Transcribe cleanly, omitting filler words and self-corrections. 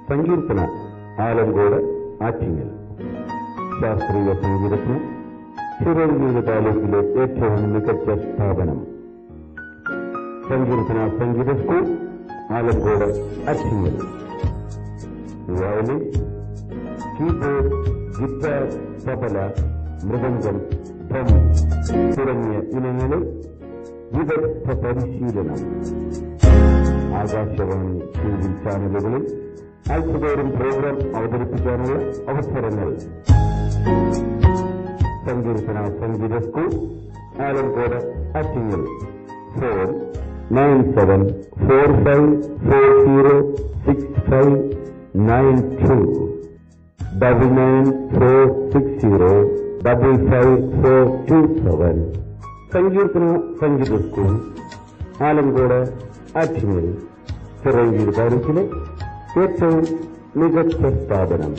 സങ്കീർത്തന ആലങ്കോട് ആറ്റിങ്ങൽ. ശാസ്ത്രീയ സംഗീതത്തിന് ചിറയൻകീഴ് താലൂക്കിലെ ഏറ്റവും മികച്ച സ്ഥാപനം Sankeerthana Sangeetha school, Alamcode Attingal. Violin, keyboard, guitar, tabla, mridangam, drum തുടങ്ങിയ ഇനങ്ങളിൽ വിദഗ്ധ പരിശീലനം. ആകാശവാണി ടി.വി ചാനലുകളിൽ ആഴ്ചതോറും പ്രോഗ്രാം അവതരിപ്പിക്കാനുള്ള അവസരങ്ങൾ. സങ്കീർത്തന സംഗീത സ്കൂൾ, ആലങ്കോട് ആറ്റിങ്ങൽ. ഫോൺ 9745406592 9946055427. സങ്കീർത്തന സംഗീത സ്കൂൾ, ആലങ്കോട് ആറ്റിങ്ങൽ. ചിറയൻകീഴ് താലൂക്കിലെ ഏറ്റവും മികച്ച സ്ഥാപനം.